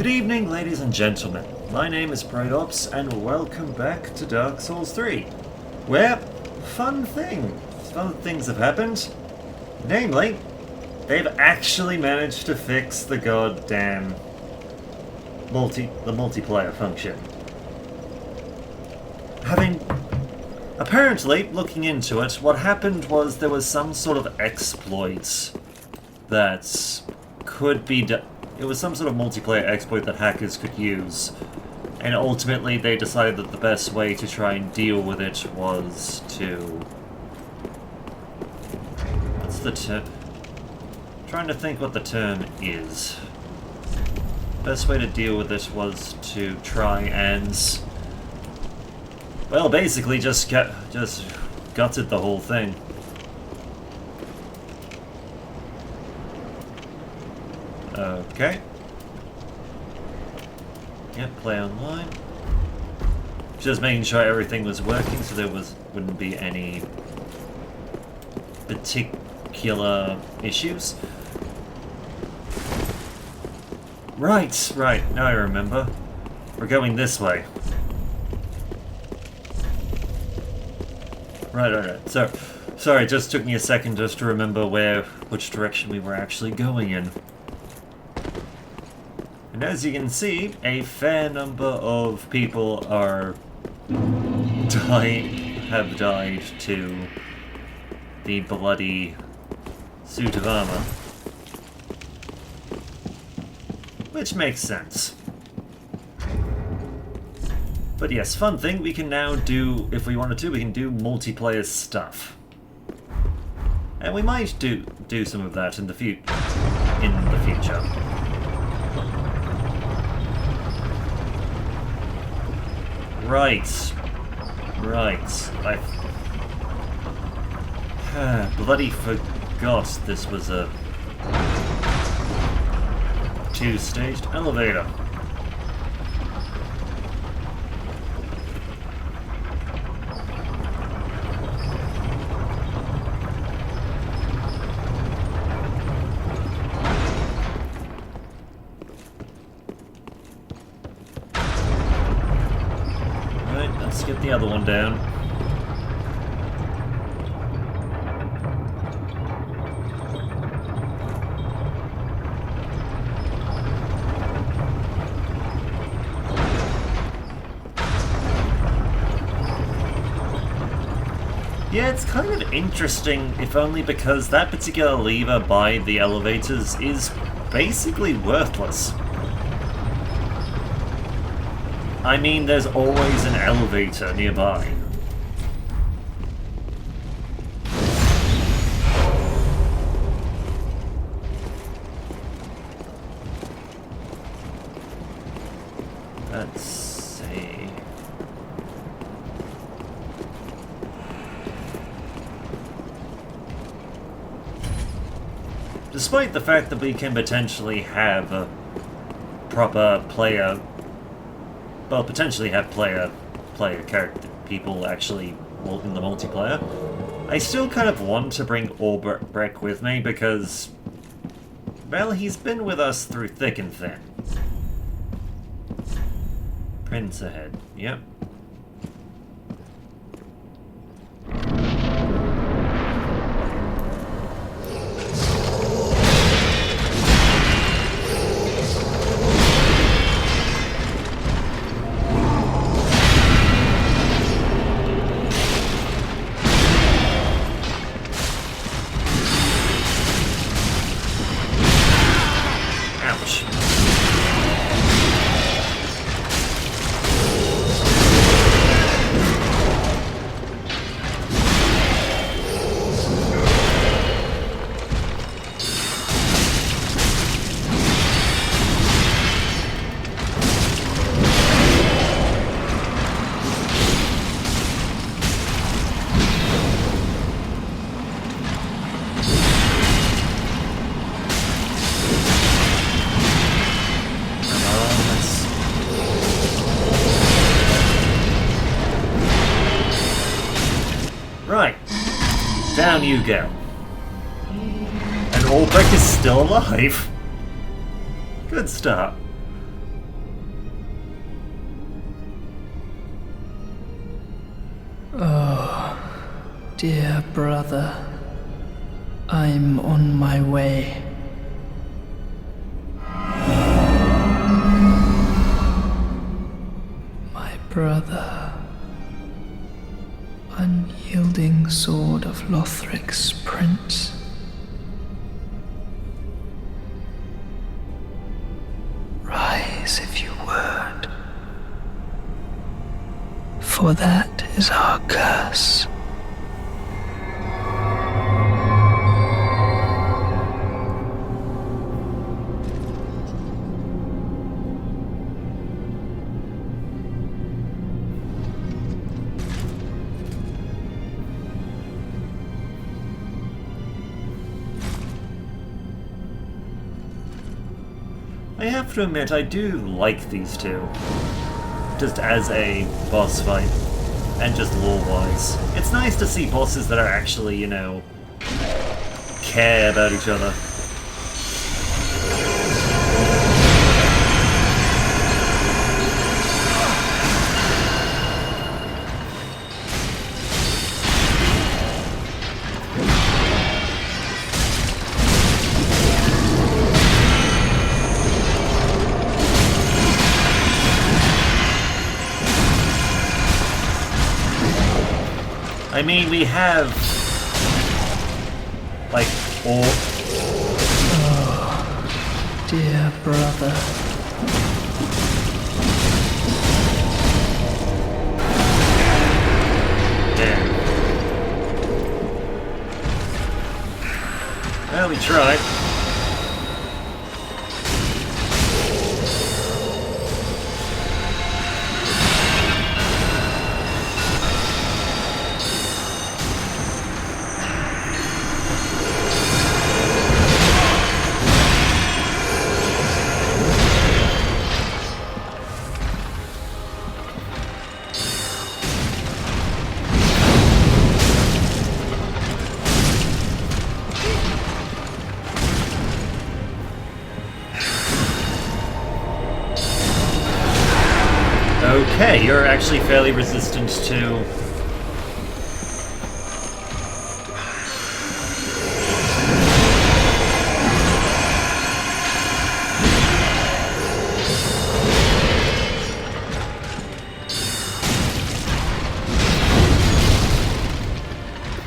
Good evening, ladies and gentlemen. My name is Depraved, and welcome back to Dark Souls 3, where fun things have happened. Namely, they've actually managed to fix the goddamn multiplayer function. Apparently, looking into it, what happened was there was some sort of exploit that could be it was some sort of multiplayer exploit that hackers could use, and ultimately they decided that the best way to try and deal with it was to... What's the term? Trying to think what the term is. Best way to deal with it was to try and... Well, basically just gutted the whole thing. Okay. Yep, play online. Just making sure everything was working so there wouldn't be any particular issues. Right, now I remember. We're going this way. Right. So, sorry, it just took me a second just to remember which direction we were actually going in. And as you can see, a fair number of people have died to the bloody suit of armor. Which makes sense. But yes, fun thing, we can now do, if we wanted to, we can do multiplayer stuff. And we might do some of that in the future. Right. I bloody forgot this was a two-staged elevator. Let's get the other one down. Yeah, it's kind of interesting, if only because that particular lever by the elevators is basically worthless. I mean, there's always an elevator nearby. Let's see. Despite the fact that we can potentially have a proper player... Well, potentially have player character people actually in the multiplayer. I still kind of want to bring Albrecht with me because, well, he's been with us through thick and thin. Prince ahead. Yep. Right. Down you go. And Albrecht is still alive. Good start. Dear brother, I'm on my way. My brother, unyielding sword of Lothric's prince. Rise if you would, for that is our curse. I have to admit, I do like these two. Just as a boss fight, and just lore-wise. It's nice to see bosses that are actually, you know, care about each other. I mean, we have, like, all... Oh, dear brother. Damn. Well, we tried. Okay, you're actually fairly resistant to...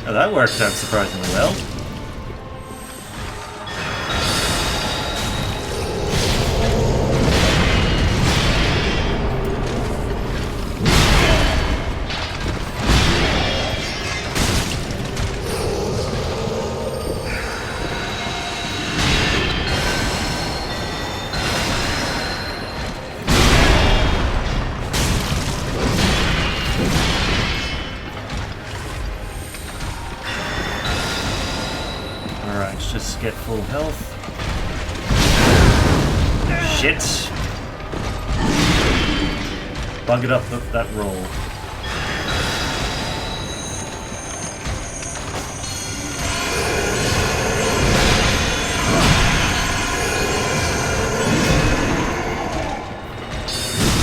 Oh, that worked out surprisingly well. Alright, just get full health. Shit! Bug it up that roll.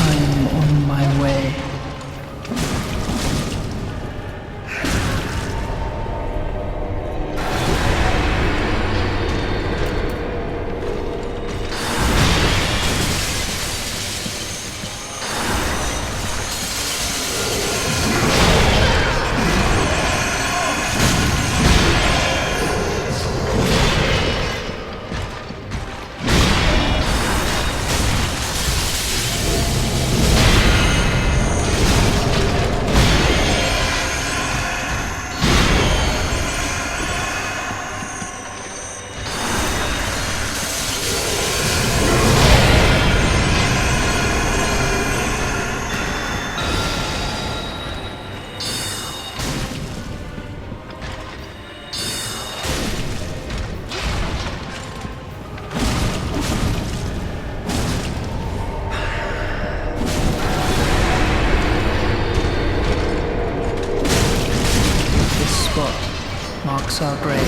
I'm on my way. Marks our grave,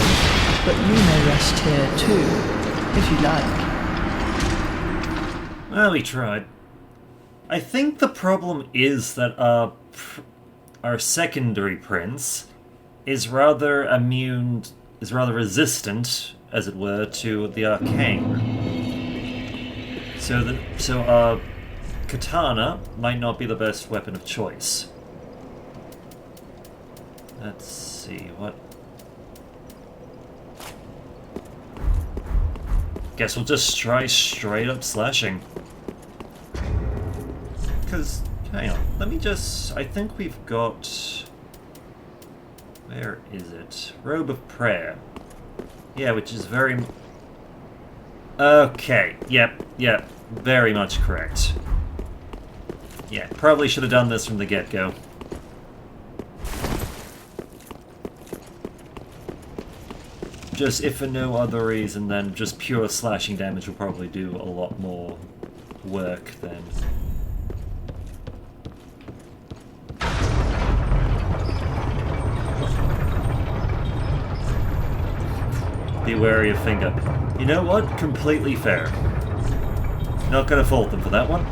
but you may rest here too, if you like. Well, we tried. I think the problem is that our secondary prince is rather resistant, as it were, to the arcane. So our katana might not be the best weapon of choice. Let's see, what... Guess we'll just try straight up slashing. Because, hang on, let me just... I think we've got... Where is it? Robe of Prayer. Yeah, which is very... Okay, yep, very much correct. Yeah, probably should have done this from the get-go. Just, if for no other reason than just pure slashing damage will probably do a lot more work than... Be wary of finger. You know what? Completely fair. Not gonna fault them for that one.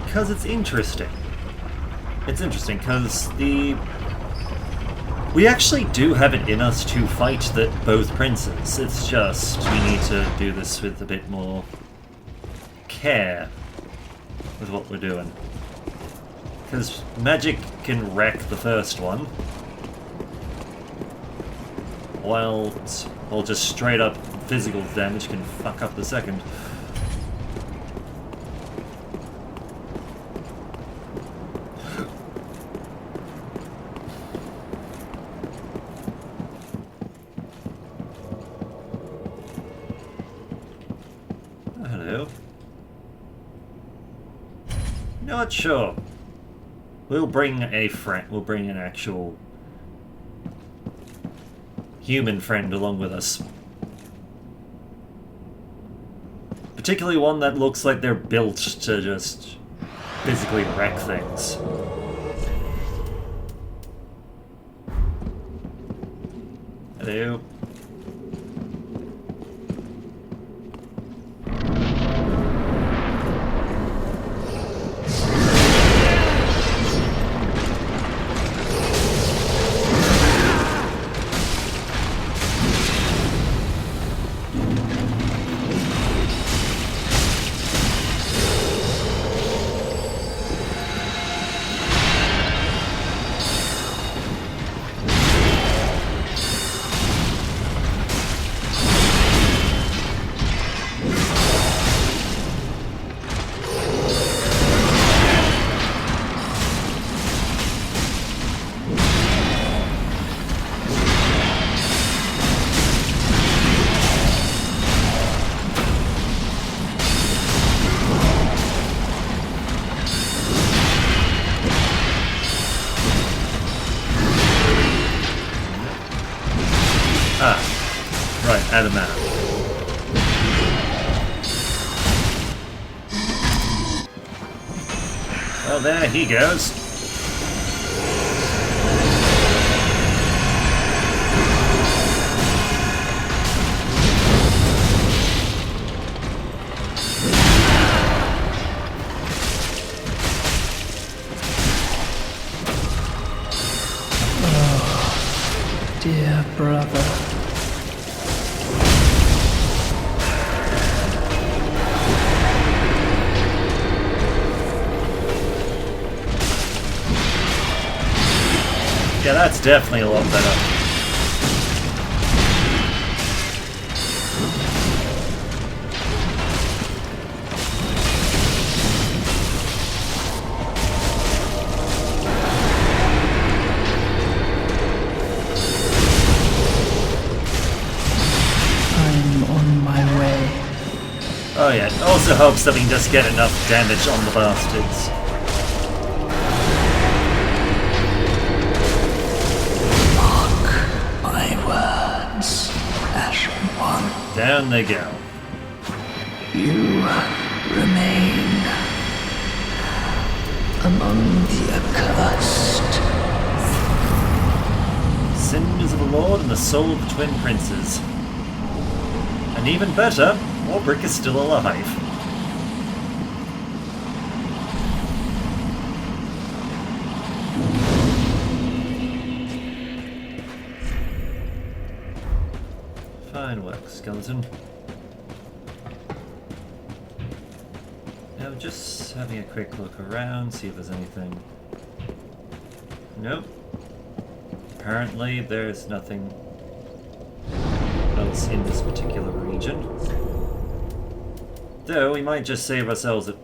Because it's interesting. It's interesting because we actually do have it in us to fight both princes. It's just we need to do this with a bit more care with what we're doing. Because magic can wreck the first one, while just straight up physical damage can fuck up the second. Hello. Not sure. We'll bring a friend. We'll bring an actual human friend along with us. Particularly one that looks like they're built to just physically wreck things. Hello. Out of mana. Well, there he goes. Oh, dear brother. Yeah, that's definitely a lot better. I'm on my way. Oh yeah, it also helps that we can just get enough damage on the bastards. Down they go. You remain among the accursed. Sins of the Lord and the soul of the twin princes. And even better, Warbrick is still alive. Fine work, skeleton. Now just having a quick look around, see if there's anything. Nope. Apparently there's nothing else in this particular region. Though we might just save ourselves a...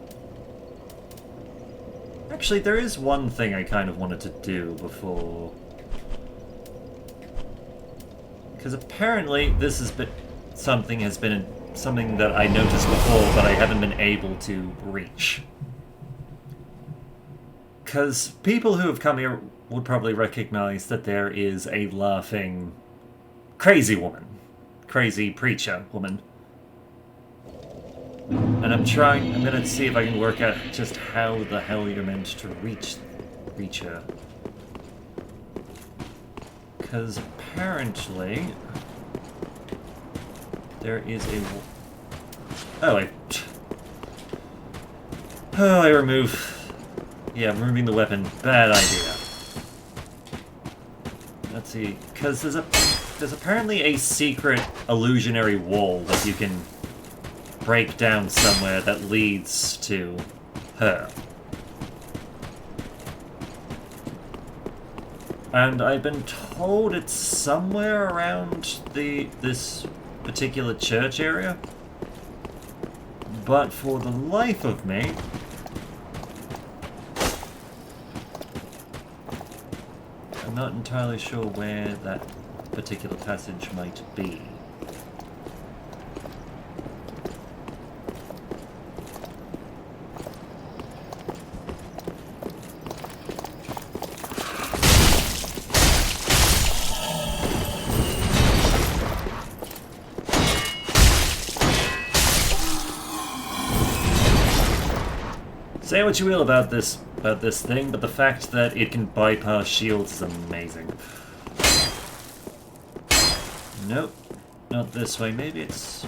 Actually, there is one thing I kind of wanted to do before... Because apparently this has been... Something that I noticed before, but I haven't been able to reach. Because people who have come here would probably recognize that there is a laughing crazy woman. Crazy preacher woman. And I'm gonna see if I can work out just how the hell you're meant to reach her. Because apparently there is a... I remove... Yeah, removing the weapon. Bad idea. Let's see, because there's apparently a secret illusionary wall that you can break down somewhere that leads to her. And I've been told it's somewhere around this particular church area. But for the life of me, I'm not entirely sure where that particular passage might be. Say what you will about this thing, but the fact that it can bypass shields is amazing. Nope, not this way. Maybe it's...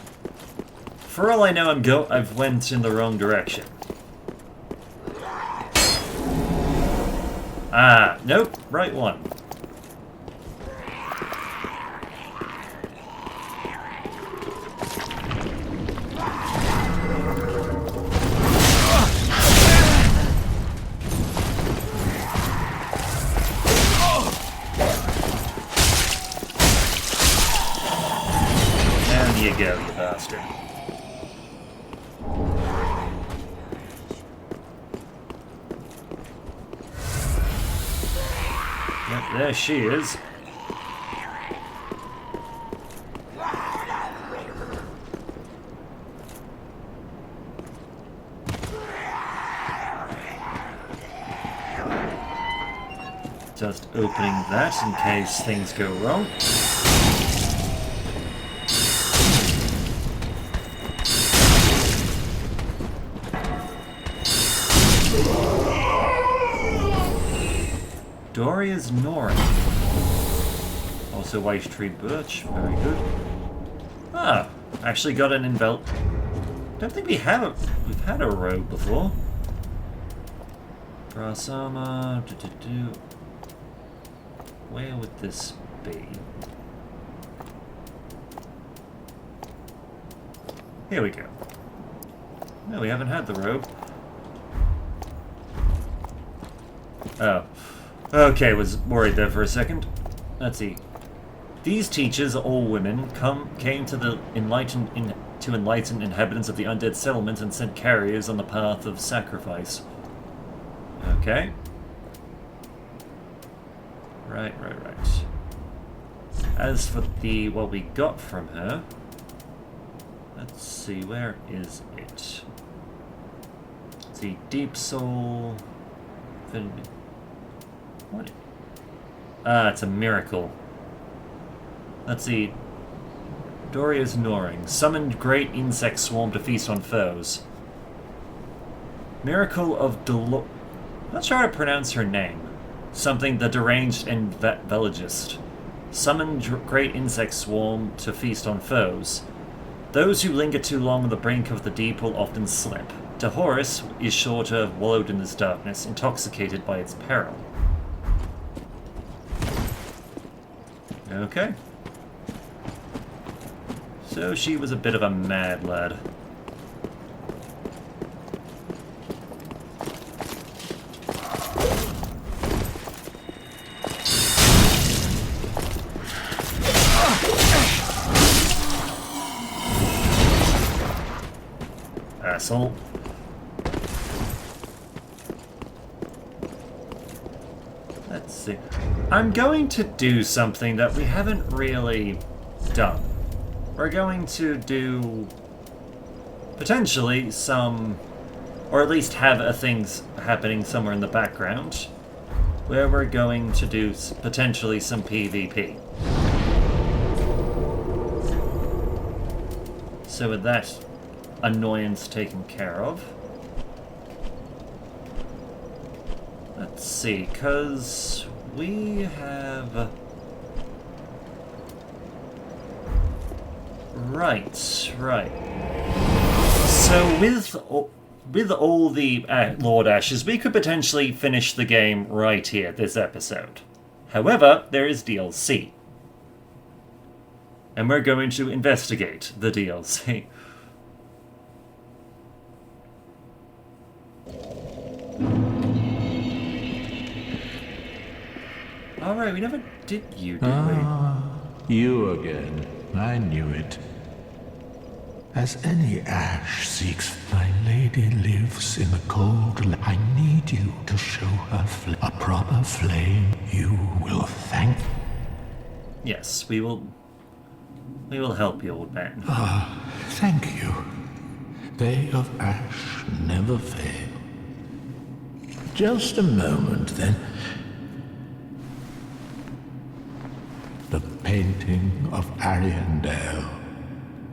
For all I know, I've went in the wrong direction. Ah, nope, right one. You go, you bastard. Yep, there she is. Just opening that in case things go wrong. Doria's Nora. Also White Tree Birch, very good. Ah, actually got an envelop. Don't think we've had a robe before. Brass armor. Where would this be? Here we go. No, we haven't had the robe. Oh. Okay, was worried there for a second. Let's see. These teachers, all women, came to enlighten inhabitants of the undead settlement and sent carriers on the path of sacrifice. Okay. Right. As for what we got from her, let's see, where is it? Let's see, Deep Soul. What? Ah, it's a miracle. Let's see. Doria's Gnawing. Summoned great insect swarm to feast on foes. Miracle of I'm not sure how to pronounce her name. Something the deranged and velogist. Summoned great insect swarm to feast on foes. Those who linger too long on the brink of the deep will often slip. De Horus is sure to have wallowed in this darkness, intoxicated by its peril. Okay. So she was a bit of a mad lad. Asshole. Let's see. I'm going to do something that we haven't really done. We're going to do potentially some, or at least have a things happening somewhere in the background, where we're going to do potentially some PvP. So with that annoyance taken care of, let's see, because we have... Right. So with all the Lord Ashes, we could potentially finish the game right here, this episode. However, there is DLC. And we're going to investigate the DLC. Alright, we never did you, did we? You again. I knew it. As any ash seeks, my lady lives in the cold. I need you to show her a proper flame. You will thank. Yes, we will help you, old man. Thank you. They of ash never fail. Just a moment, then. The painting of Ariandel.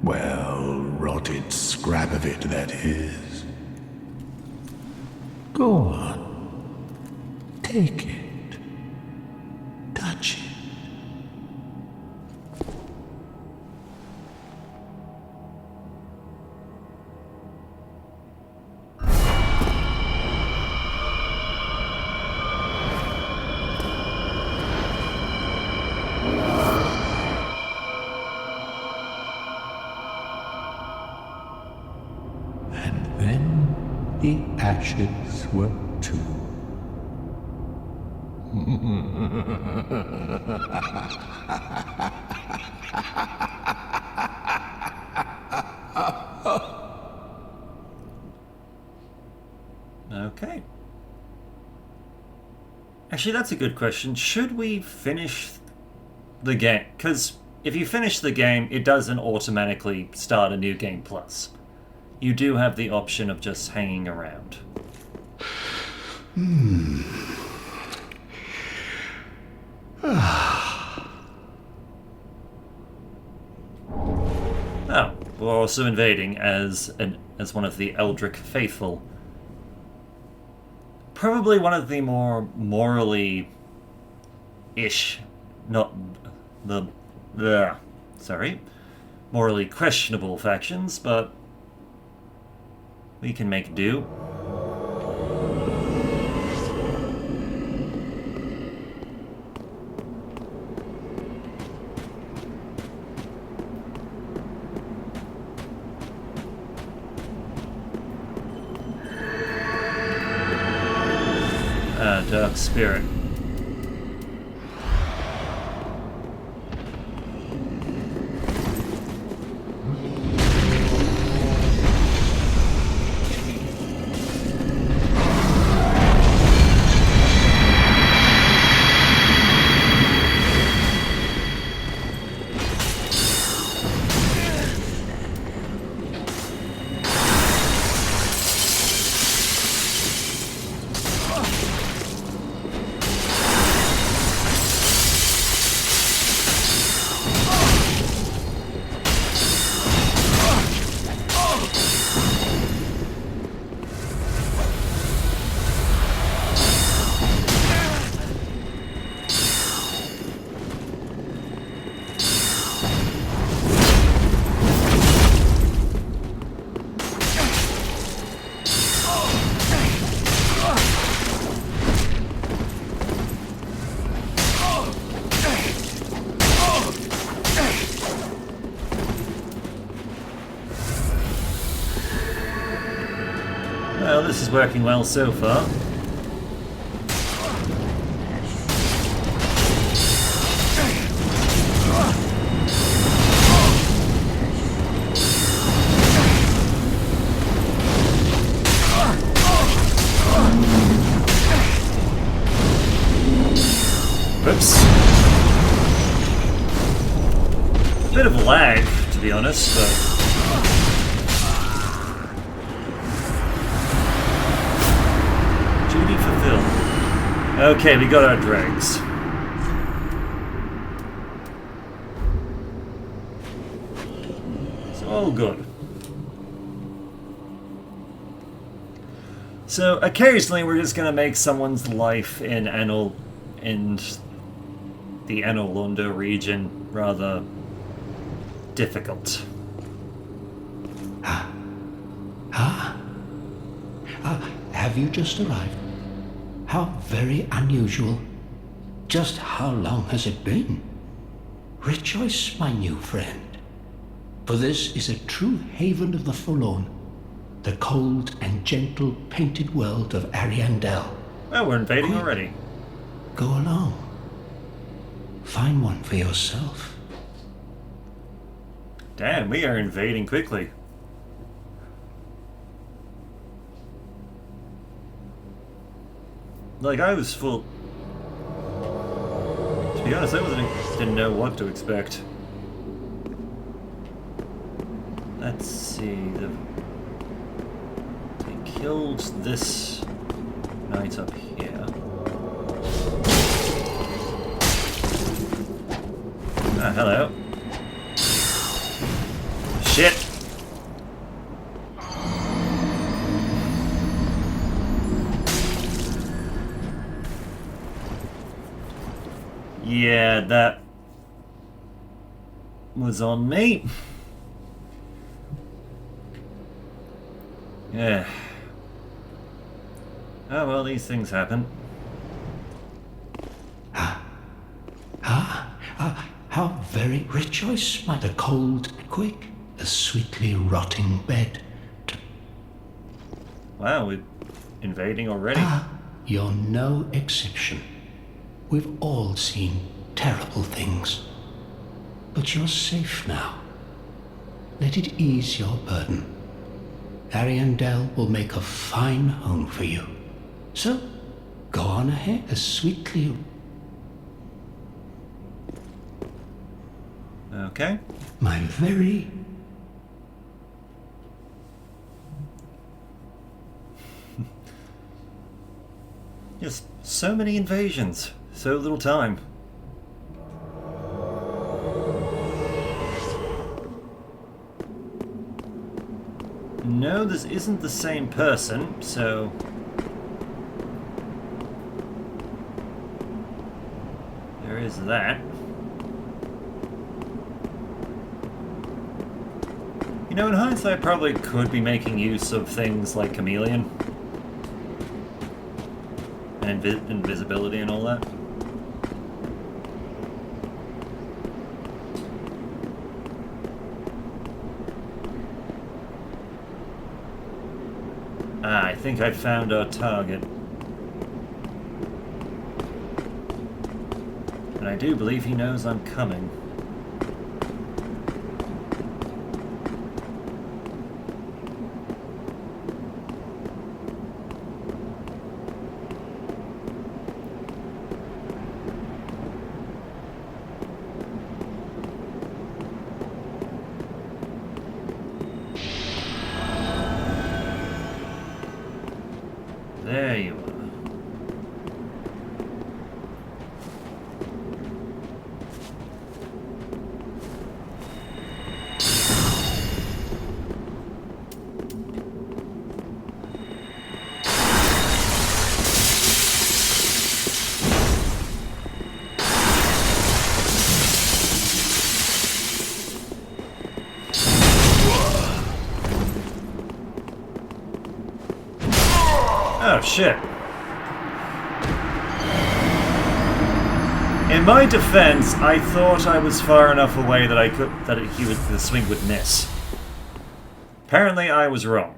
Well, rotted scrap of it, that is. Go on. Take it. Touch it. The ashes were too. Okay. Actually, that's a good question. Should we finish the game? Because if you finish the game, it doesn't automatically start a new game plus. You do have the option of just hanging around. Oh, we're also invading as one of the Eldrick faithful. Probably one of the more morally morally questionable factions, but we can make do. Dark Spirit. is working well so far. Whoops. Bit of lag, to be honest, but... Duty fulfilled. Okay, we got our dregs. So, all good. So, occasionally we're just gonna make someone's life in the Enolunda region rather difficult. Have you just arrived? How very unusual. Just how long has it been? Rejoice, my new friend, for this is a true haven of the forlorn, the cold and gentle painted world of Ariandel. Well, we're invading already. Go along. Find one for yourself. Damn, we are invading quickly. Like, I was full... To be honest, didn't know what to expect. Let's see, they killed this knight up here. Ah, hello. Shit! Yeah, that was on me. Yeah. Oh well, these things happen. How very rejoice, my the cold and quick, the sweetly rotting bed. Wow, we're invading already. You're no exception. We've all seen terrible things. But you're safe now. Let it ease your burden. Ariandel will make a fine home for you. So, go on ahead as sweetly... Okay. My very... Just so many invasions. So little time. No, this isn't the same person, so... There is that. You know, in hindsight, I probably could be making use of things like Chameleon. And invisibility and all that. Ah, I think I found our target. And I do believe he knows I'm coming. There you are. Oh shit. In my defense, I thought I was far enough away that the swing would miss. Apparently I was wrong.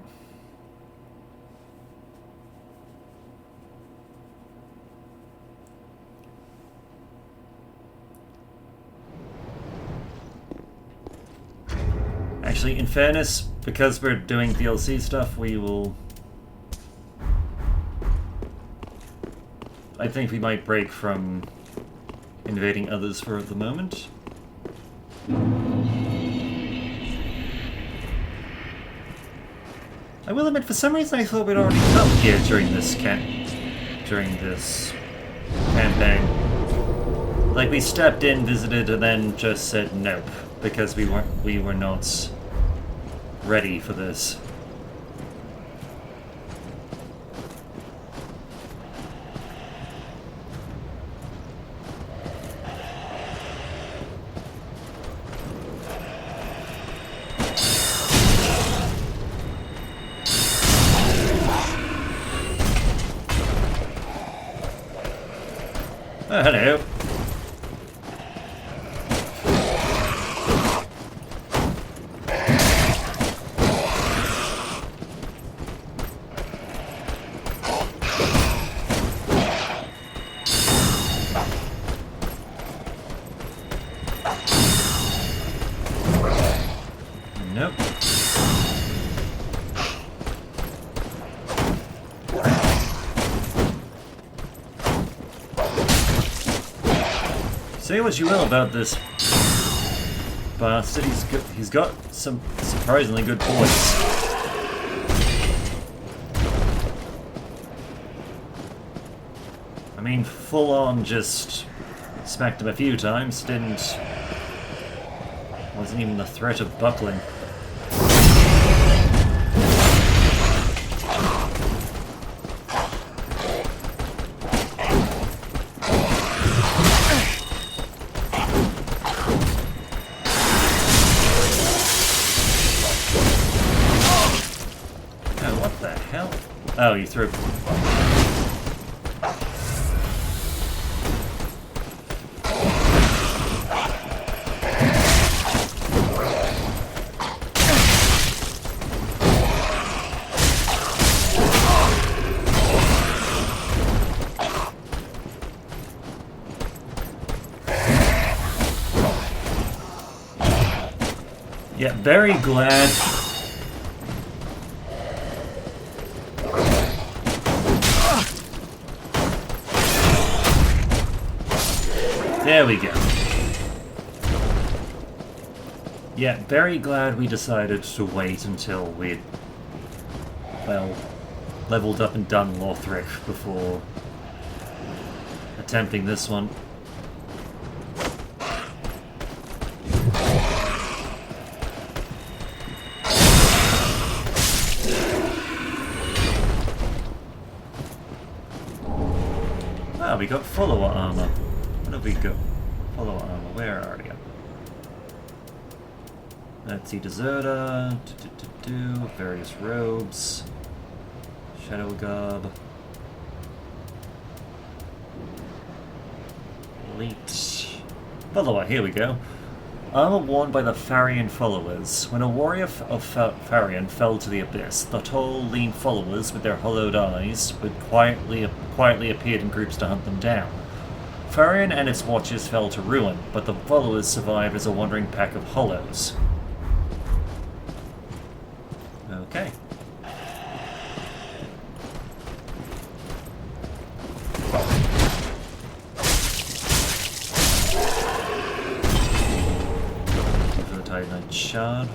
Actually, in fairness, because we're doing DLC stuff, we will... I think we might break from invading others for the moment. I will admit, for some reason I thought we'd already come here during this campaign. Like, we stepped in, visited, and then just said nope, because we were not ready for this. Oh, hello. Nope. Say what you will about this bastard, he's got some surprisingly good points. I mean, full on just smacked him a few times, wasn't even the threat of buckling. Oh, you threw. Yeah, very glad. There we go. Yeah, very glad we decided to wait until we'd, well, leveled up and done Lothric before attempting this one. Ah, we got follower armor. What have we got? Follower armor, where are you? Let's see, Deserter, various robes, Shadow Garb, Elite, follower, here we go. Armor worn by the Farian followers. When a warrior of Farian fell to the abyss, the tall, lean followers with their hollowed eyes would quietly appeared in groups to hunt them down. Farian and its watchers fell to ruin, but the followers survived as a wandering pack of hollows. Okay. For the Titanite Shard.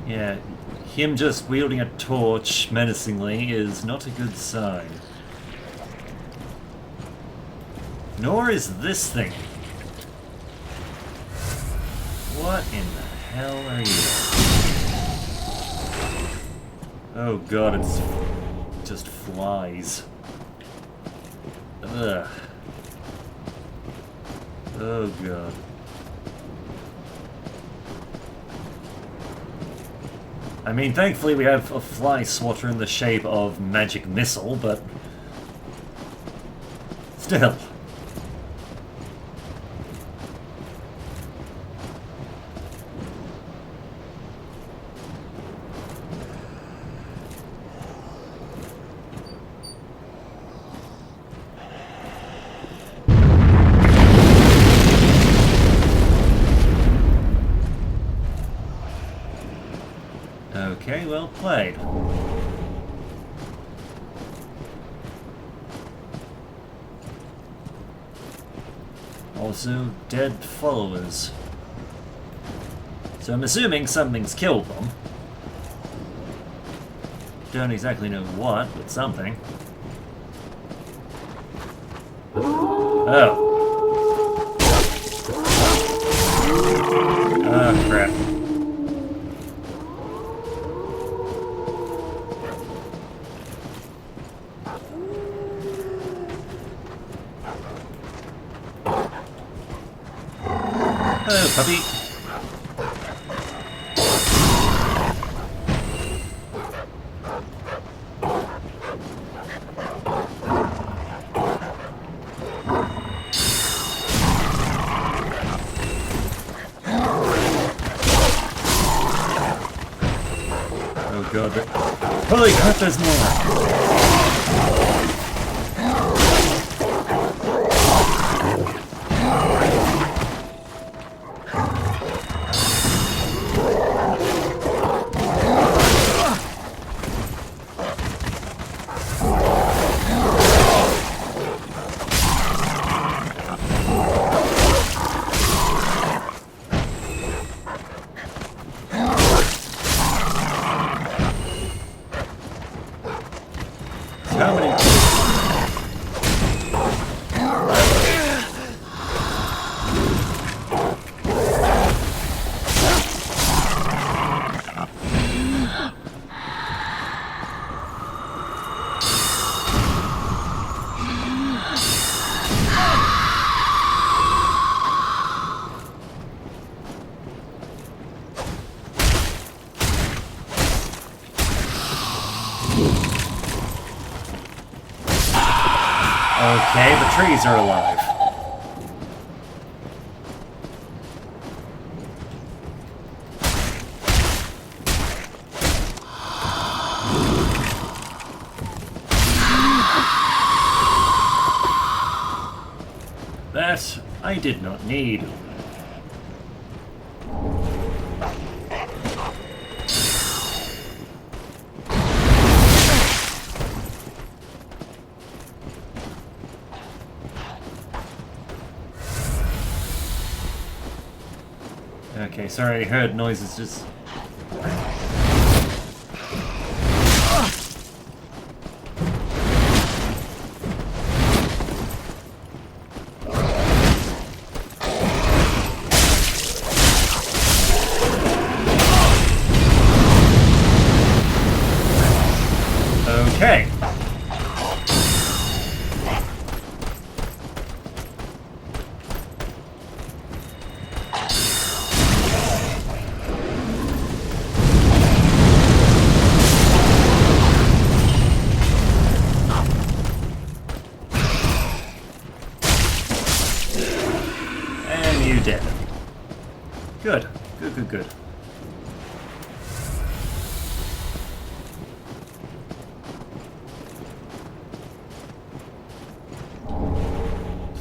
Yeah, him just wielding a torch menacingly is not a good sign. Nor is this thing. What in the hell are you? Oh god, it's just flies. Ugh. Oh god. I mean, thankfully we have a fly swatter in the shape of magic missile, but still. Okay, well played. Also, dead followers. So I'm assuming something's killed them. Don't exactly know what, but something. Oh. Oh, crap. Hello, puppy. Oh god, holy crap, there's more! How many? Okay, the trees are alive. That I did not need. Okay, sorry, I heard noises just... Okay. And you did. Good. Good, good, good.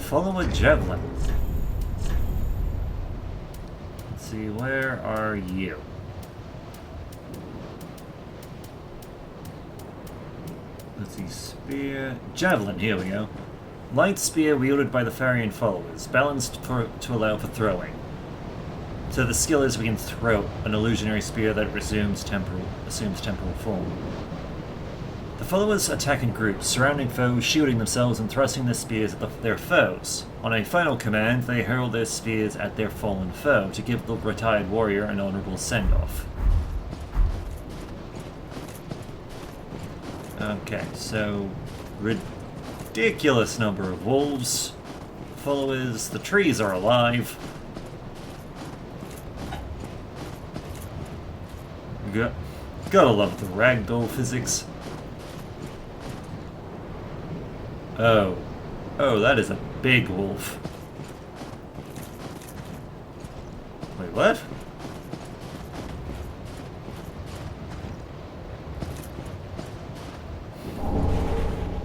Follow a javelin. Let's see, where are you? Let's see, spear... Javelin, here we go. Light spear wielded by the Farian followers, balanced to allow for throwing. So the skill is we can throw an illusionary spear that assumes temporal form. The followers attack in groups, surrounding foes, shielding themselves and thrusting their spears at their foes. On a final command, they hurl their spears at their fallen foe to give the retired warrior an honorable send-off. Okay, so ridiculous number of wolves. Followers, the trees are alive. Gotta love the ragdoll physics. Oh. Oh, that is a big wolf. Wait, what?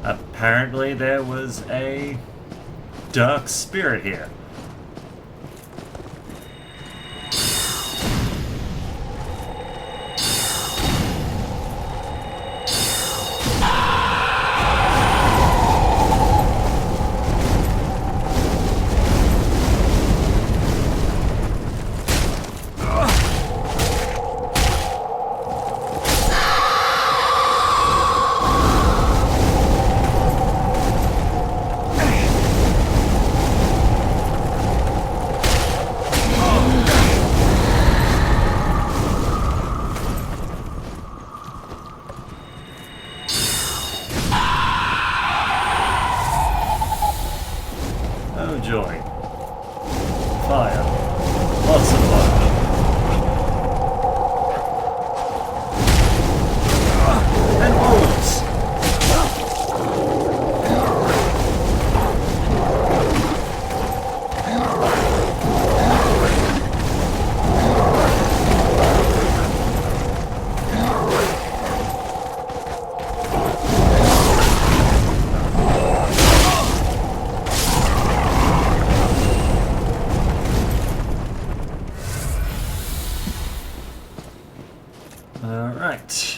Apparently there was a dark spirit here. fire. Lots of fire. And wolves! Alright.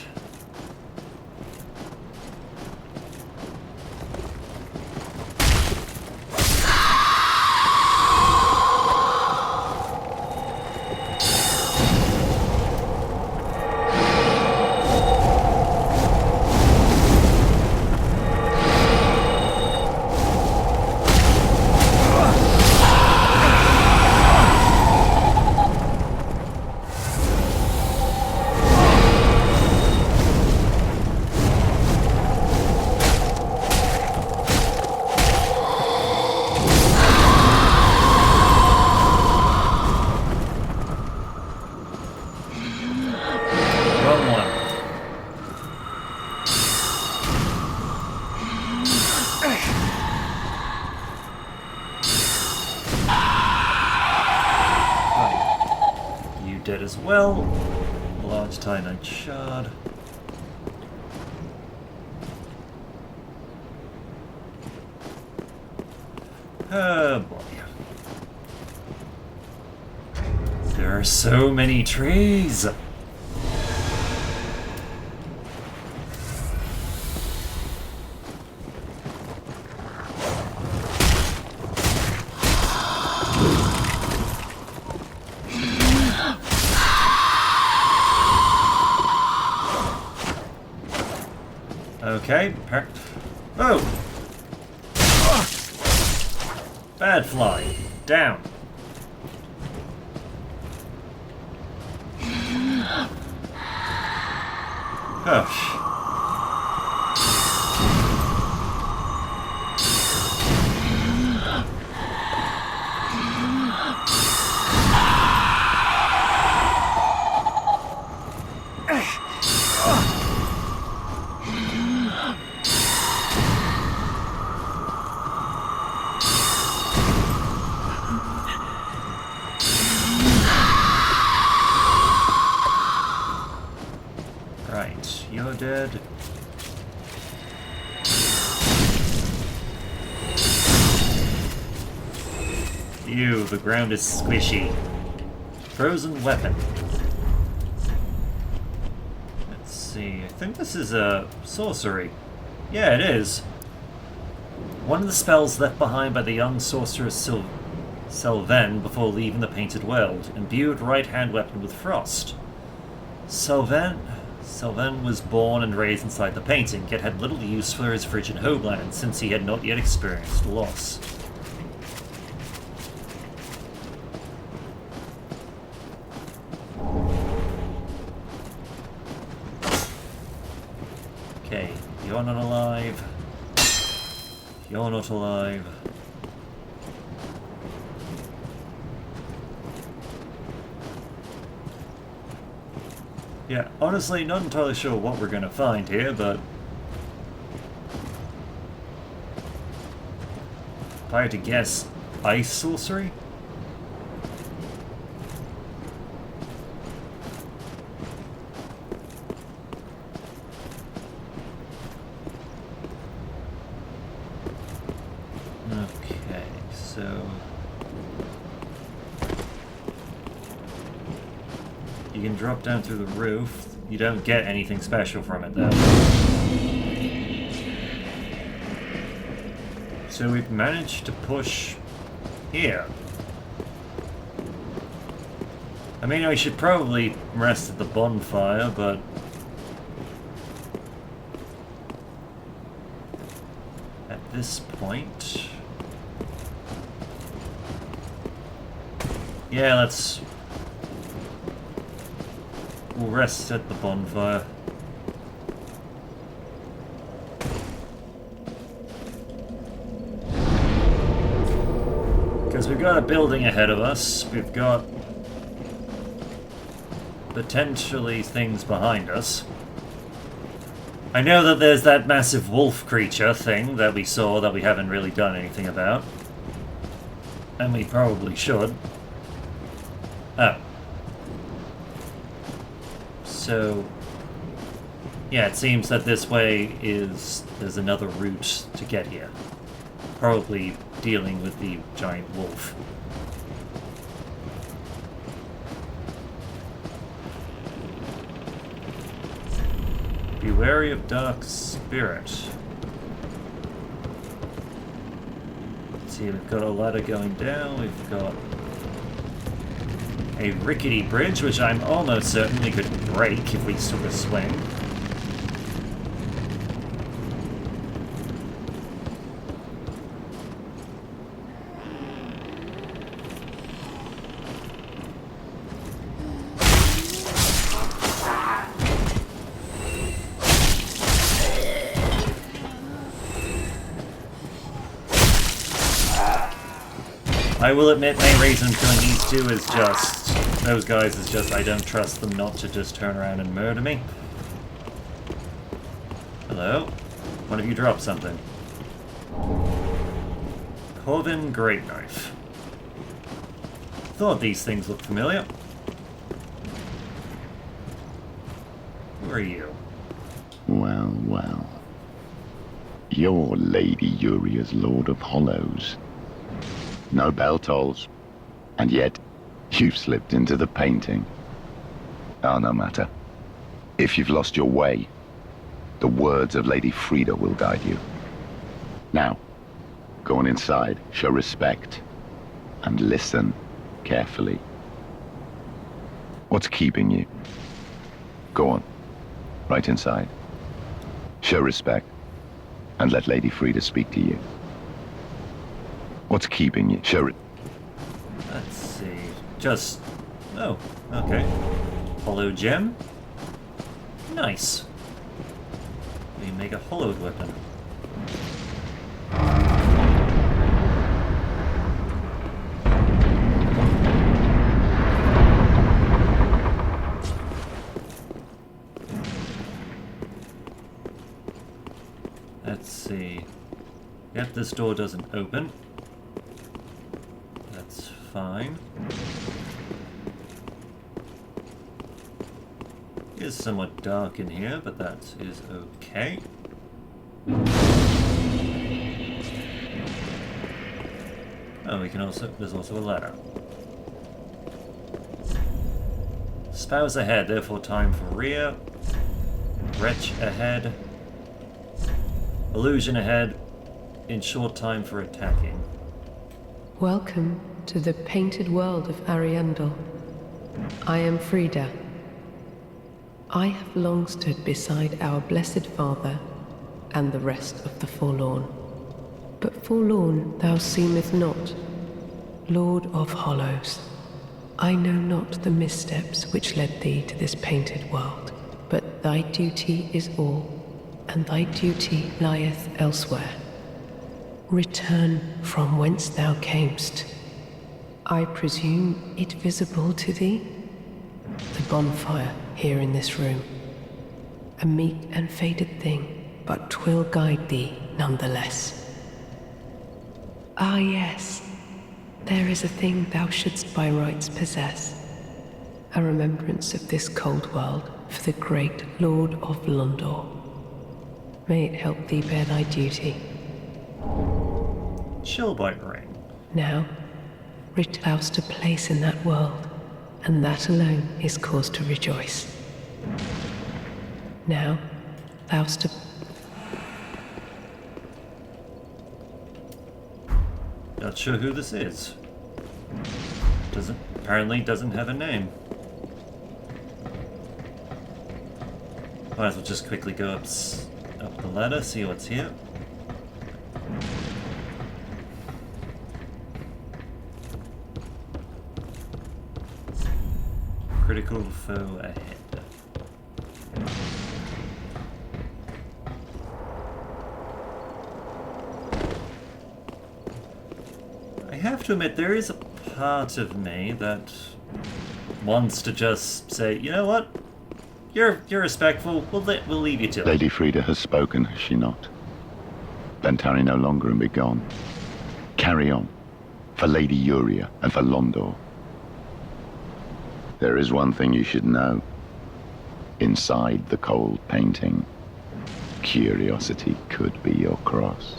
Dead as well. A large Titanite shard. Oh boy. There are so many trees! Okay, oh! Bad fly. Down. Hush. Right, you're dead. Ew, the ground is squishy. Frozen weapon. Let's see, I think this is a sorcery. Yeah, it is. One of the spells left behind by the young sorceress Selven before leaving the Painted World. Imbued right-hand weapon with frost. Selven was born and raised inside the painting, yet had little use for his frigid homeland since he had not yet experienced loss. Okay, you're not alive. You're not alive. Yeah, honestly, not entirely sure what we're gonna find here, but if I had to guess, ice sorcery? Okay, so you can drop down through the roof. You don't get anything special from it, though. So we've managed to push here. I mean, we should probably rest at the bonfire, but at this point... Yeah, we'll rest at the bonfire. Because we've got a building ahead of us, we've got potentially things behind us. I know that there's that massive wolf creature thing that we saw that we haven't really done anything about. And we probably should. Oh. So, yeah, it seems that this way there's another route to get here. Probably dealing with the giant wolf. Be wary of dark spirit. Let's see, we've got a ladder going down, we've got a rickety bridge, which I'm almost certain we could break if we took a swing. I will admit my reason for killing these two is just... those guys is just I don't trust them not to just turn around and murder me. Hello? One of you dropped something. Corvin Great Knife. Thought these things looked familiar. Who are you? Well, well. You're Lady Uria's Lord of Hollows. No bell tolls. And yet, you've slipped into the painting. Oh, no matter. If you've lost your way, the words of Lady Frida will guide you. Now, go on inside, show respect, and listen carefully. What's keeping you? Go on, right inside. Show respect, and let Lady Frida speak to you. What's keeping you? Show it. Let's see. Just... oh, okay. Hollow gem? Nice. We make a hollowed weapon. Let's see. Yep, this door doesn't open. That's fine. It is somewhat dark in here, but that is okay. Oh, we can also... there's also a ladder. Spouse ahead, therefore time for rear. Wretch ahead. Illusion ahead. In short time for attacking. Welcome to the painted world of Ariandel. I am Frida. I have long stood beside our blessed Father and the rest of the forlorn. But forlorn thou seemest not, Lord of Hollows. I know not the missteps which led thee to this painted world, but thy duty is all, and thy duty lieth elsewhere. Return from whence thou camest. I presume it visible to thee? The bonfire here in this room. A meek and faded thing, but 'twill guide thee nonetheless. Ah yes, there is a thing thou shouldst by rights possess. A remembrance of this cold world for the great Lord of Londor. May it help thee bear thy duty. Chillbite ring. Now, writ thou'st a place in that world, and that alone is cause to rejoice. Now, thou'st a... Not sure who this is. Apparently doesn't have a name. Might as well just quickly go up the ladder, see what's here. Critical foe ahead. I have to admit, there is a part of me that wants to just say, you know what? You're respectful. We'll leave you to it. Lady Frida has spoken, has she not? Then tarry no longer and be gone. Carry on. For Lady Uria and for Londor. There is one thing you should know. Inside the cold painting, curiosity could be your cross.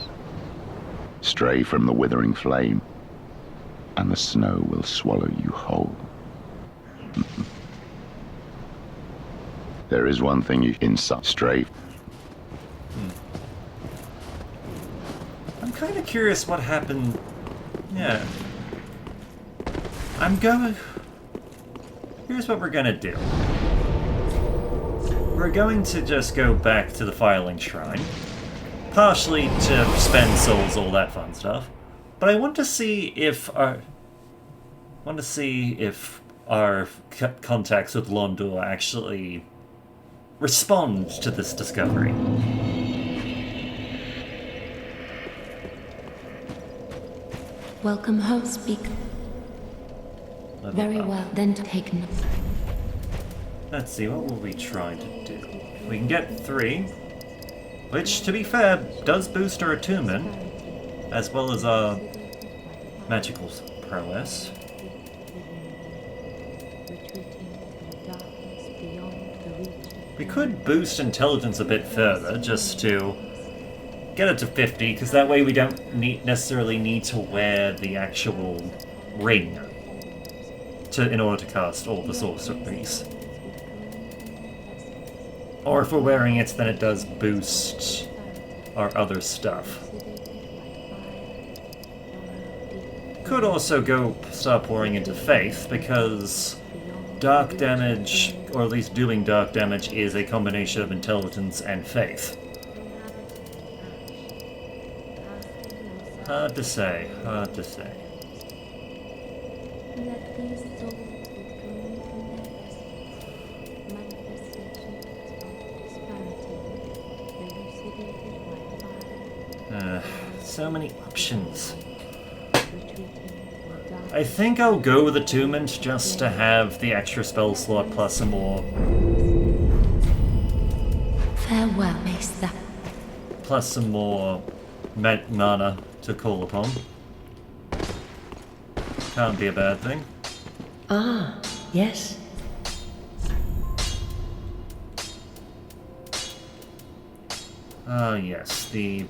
Stray from the withering flame, and the snow will swallow you whole. There is one thing you inside stray. I'm kind of curious what happened. Yeah. Here's what we're gonna do. We're going to just go back to the filing shrine. Partially to spend souls, all that fun stuff. But I want to see if our contacts with Londor actually respond to this discovery. Welcome home, speak. Very well, then take note. Let's see, what will we try to do? We can get 3, which, to be fair, does boost our attunement, as well as our magical prowess. We could boost intelligence a bit further, just to get it to 50, because that way we don't necessarily need to wear the actual ring in order to cast all the sorceries. Or if we're wearing it, then it does boost our other stuff. Could also start pouring into faith, because dark damage, or at least doing dark damage, is a combination of intelligence and faith. Hard to say, hard to say. So many options. I think I'll go with Attunement just to have the extra spell slot plus some more. Farewell, Maester. Plus some more mana to call upon. Can't be a bad thing. Ah, yes. Ah, yes, the...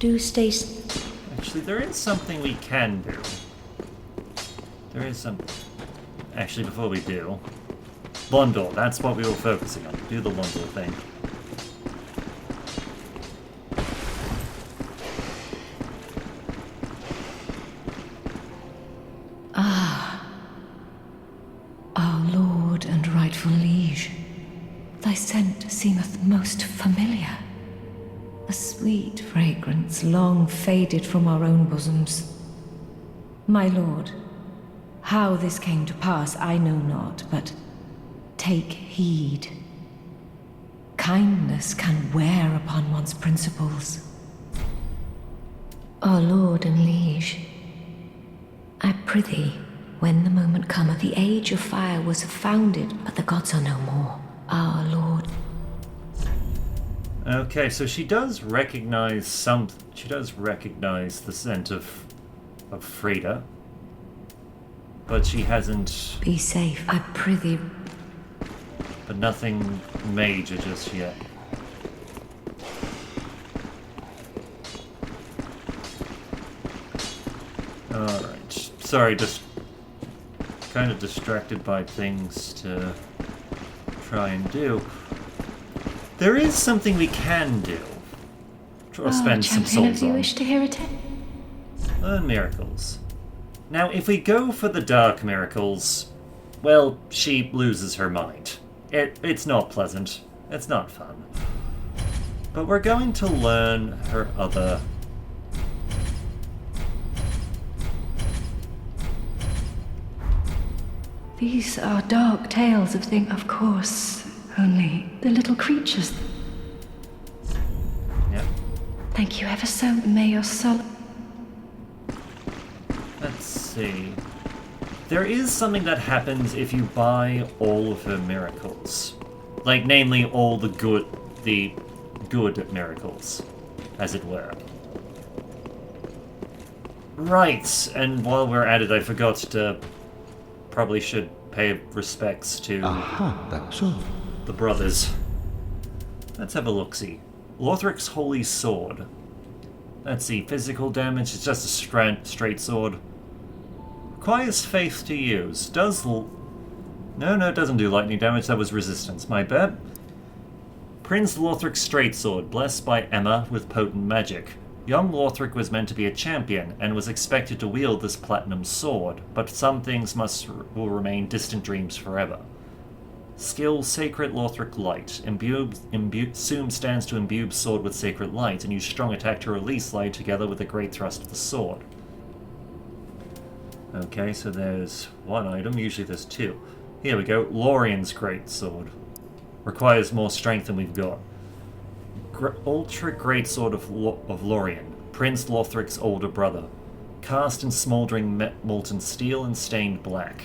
Do stay... Actually, there is something we can do. There is some... Actually, before we do... Londor, that's what we were focusing on. Do the Londor thing. Our lord and rightful liege, thy scent seemeth most familiar. A sweet fragrance long faded from our own bosoms. My lord, how this came to pass I know not, but take heed. Kindness can wear upon one's principles. Our lord and liege, I prithee, when the moment cometh, the age of fire was founded, but the gods are no more. Our lord. Okay, so she does recognize she does recognize the scent of Frida. But she hasn't... Be safe, I prithee. But nothing major just yet. Alright. Sorry, just kind of distracted by things to try and do. There is something we can do. Or spend some souls you on. wish to hear it? Learn miracles. Now, if we go for the dark miracles, well, she loses her mind. It's not pleasant. It's not fun. But we're going to learn her other... These are dark tales of things, of course, only the little creatures. Yep. Thank you ever so. May your soul... see. There is something that happens if you buy all of her miracles. Like, namely, all the good miracles, as it were. Right, and while we're at it, I forgot to... Probably should pay respects to Aha, that's all. the brothers. Let's have a look-see. Lothric's Holy Sword. Let's see, physical damage, it's just a straight sword. Requires faith to use. No, it doesn't do lightning damage, that was resistance, my bad. Prince Lothric's Straight Sword, blessed by Emma with potent magic. Young Lothric was meant to be a champion, and was expected to wield this platinum sword, but some things will remain distant dreams forever. Skill Sacred Lothric Light. Zoom stands to imbue sword with sacred light, and use strong attack to release light together with a great thrust of the sword. Okay, so there's one item, usually there's two. Here we go, Lorien's Great Sword. Requires more strength than we've got. Ultra Great Sword of Lorien, Prince Lothric's older brother. Cast in smoldering molten steel and stained black.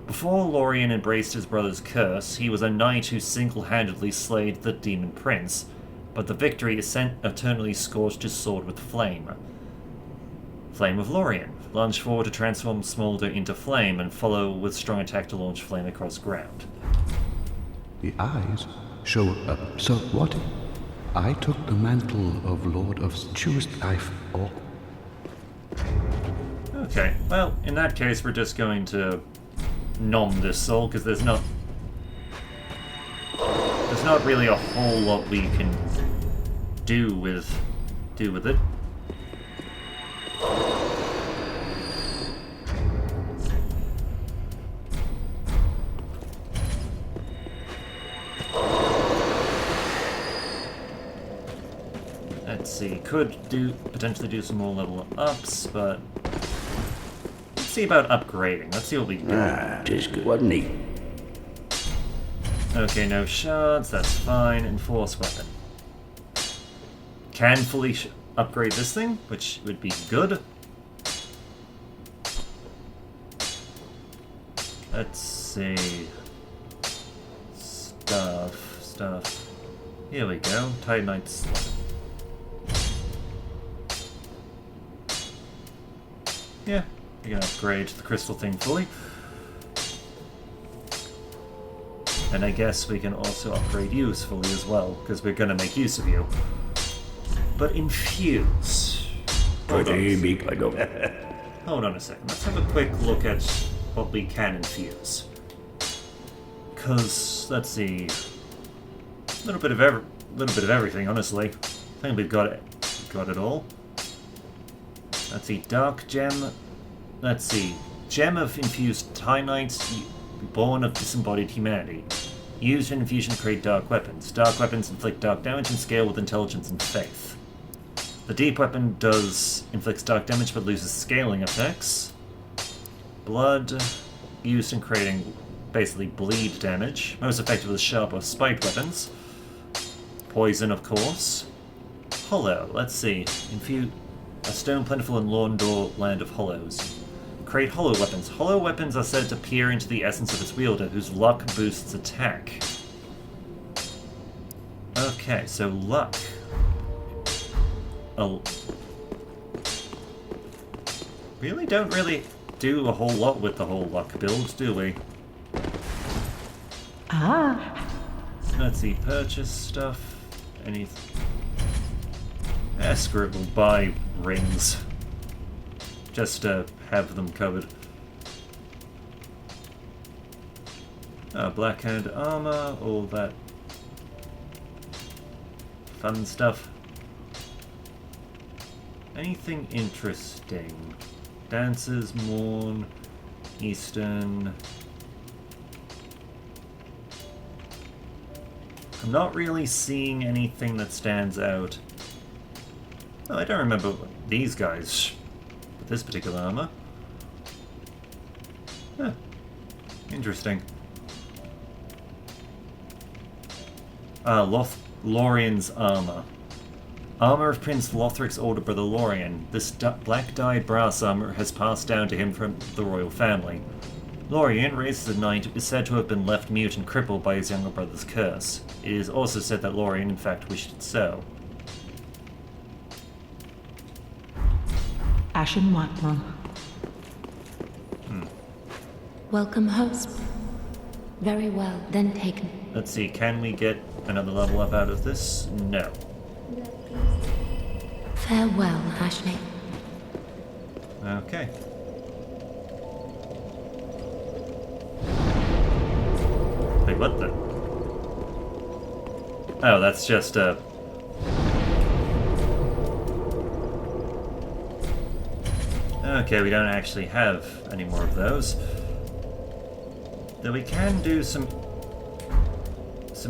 Before Lorien embraced his brother's curse, he was a knight who single-handedly slayed the demon prince, but the victory eternally scorched his sword with flame. Flame of Lorien. Lunge forward to transform smolder into flame, and follow with strong attack to launch flame across ground. The eyes show up. So what? I took the mantle of Lord of Choose Life. Oh. Okay, well, in that case, we're just going to nom this soul, because there's not really a whole lot we can do with it. Let's see, could potentially do some more level ups, but let's see about upgrading. Let's see what we do. Just good, wasn't he? Okay, no shards, that's fine. Enforce weapon. Can fully upgrade this thing, which would be good. Let's see. Stuff. Here we go. Titanite slot. Yeah, you can upgrade the crystal thing fully. And I guess we can also upgrade you fully as well, because we're going to make use of you. But infuse. Hold on a second. Let's have a quick look at what we can infuse. Because, let's see, a little bit of everything, honestly. I think we've got it all. Let's see, Dark Gem. Let's see, Gem of Infused Titanite, born of disembodied humanity. Used in infusion to create dark weapons. Dark weapons inflict dark damage and scale with intelligence and faith. The deep weapon inflicts dark damage but loses scaling effects. Blood, used in creating basically bleed damage. Most effective with sharp or spiked weapons. Poison, of course. Hollow, let's see. Infuse a stone plentiful in Lorndor, land of hollows. Create hollow weapons. Hollow weapons are said to peer into the essence of its wielder, whose luck boosts attack. Okay, so luck. Oh. Really don't do a whole lot with the whole luck build, do we? Let's see, purchase stuff. Anything. Screw it, we'll buy rings. Just to have them covered. Blackhand armor, all that fun stuff. Anything interesting? Dancers, Morn, Eastern. I'm not really seeing anything that stands out. Oh, I don't remember these guys with this particular armor. Huh. Interesting. Lorien's armor. Armor of Prince Lothric's older brother Lorien. This black-dyed brass armor has passed down to him from the royal family. Lorien, raised as a knight, is said to have been left mute and crippled by his younger brother's curse. It is also said that Lorien, in fact, wished it so. Ashen Whitewall. Welcome, host. Very well, then taken. Let's see, can we get another level up out of this? No. Farewell, Ashley. Okay. Wait, what the? Oh, that's just a... Okay, we don't actually have any more of those. Though we can do some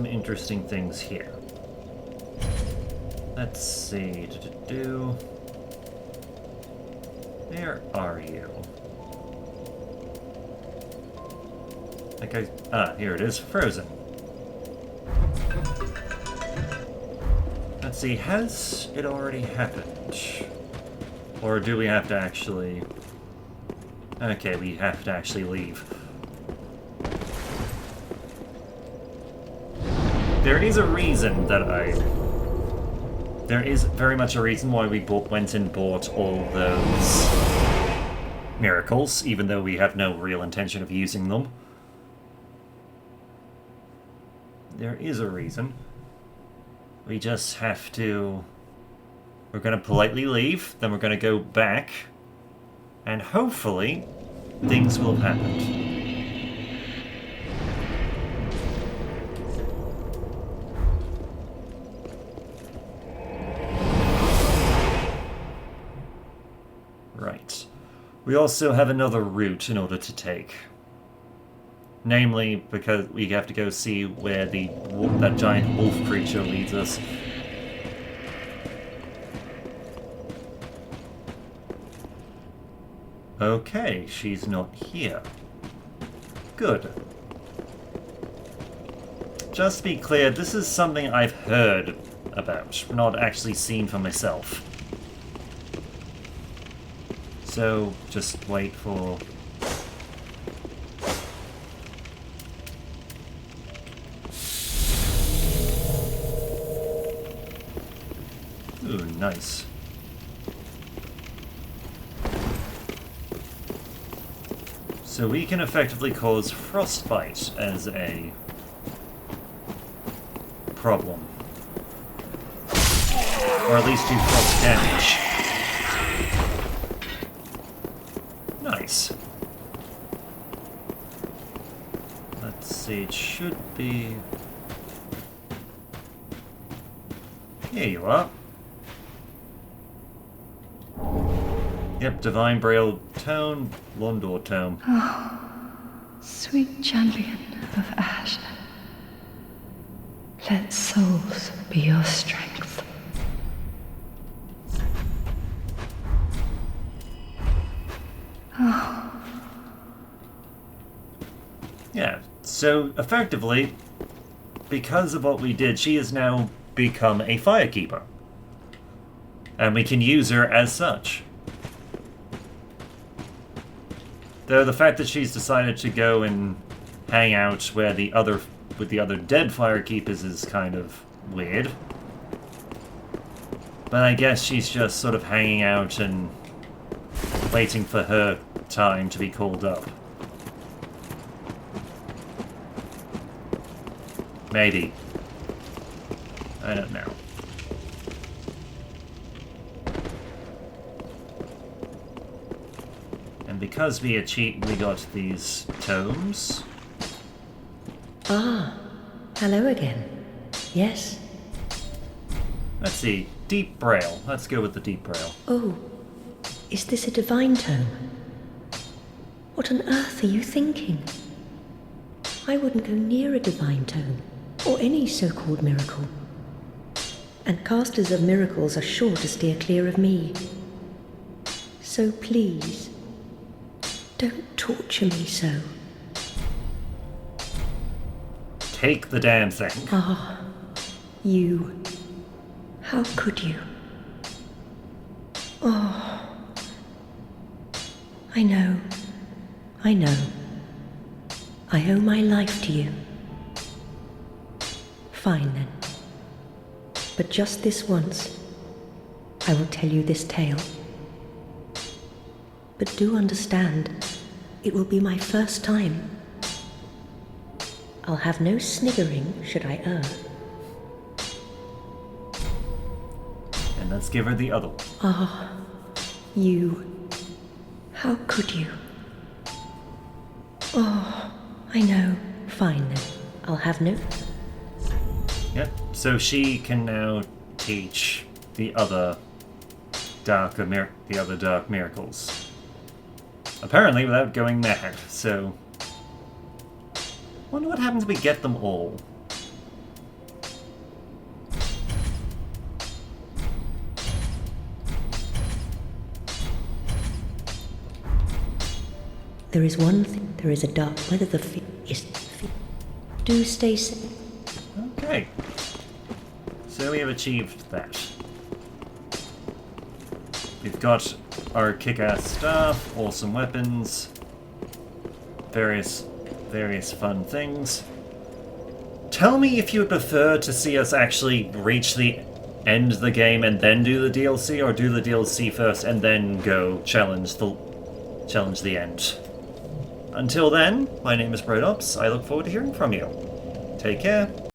interesting things here. Let's see. Where are you? Here it is. Frozen. Let's see. Has it already happened? Or do we have to actually... Okay, we have to actually leave. There is a reason that There is very much a reason why we went and bought all those miracles, even though we have no real intention of using them. There is a reason. We just have to... We're going to politely leave, then we're going to go back, and hopefully things will have happened. Right. We also have another route in order to take. Namely, because we have to go see where that giant wolf creature leads us. Okay, she's not here. Good. Just to be clear, this is something I've heard about, not actually seen for myself. So, just wait for... Ooh, nice. So we can effectively cause frostbite as a problem. Or at least do frost damage. Nice. Let's see, it should be... Here you are. Yep, Divine Braille Tome, Londor Tome. Oh, sweet champion of Ash. Let souls be your strength. Oh. Yeah, so effectively, because of what we did, she has now become a firekeeper. And we can use her as such. Though the fact that she's decided to go and hang out where with the other dead firekeepers is kind of weird. But I guess she's just sort of hanging out and waiting for her time to be called up. Maybe. I don't know. And because we got these tomes. Ah, hello again. Yes. Let's see, Deep Braille. Let's go with the Deep Braille. Oh, is this a divine tome? What on earth are you thinking? I wouldn't go near a divine tome, or any so-called miracle. And casters of miracles are sure to steer clear of me. So please, don't torture me so. Take the damn thing. Ah, you. How could you? I know. I know. I owe my life to you. Fine then. But just this once, I will tell you this tale. But do understand, it will be my first time. I'll have no sniggering should I err. And let's give her the other one. You. How could you? Oh, I know. Fine then. I'll have no... Yep, so she can now teach the other dark miracles. Apparently without going mad, so... Wonder what happens if we get them all. There is one thing. There is a dark... Whether the is... Do stay safe. Okay. So we have achieved that. We've got our kick-ass stuff, awesome weapons, various fun things. Tell me if you would prefer to see us actually reach the end of the game and then do the DLC, or do the DLC first and then go challenge the end. Until then, my name is Bright Ops. I look forward to hearing from you. Take care.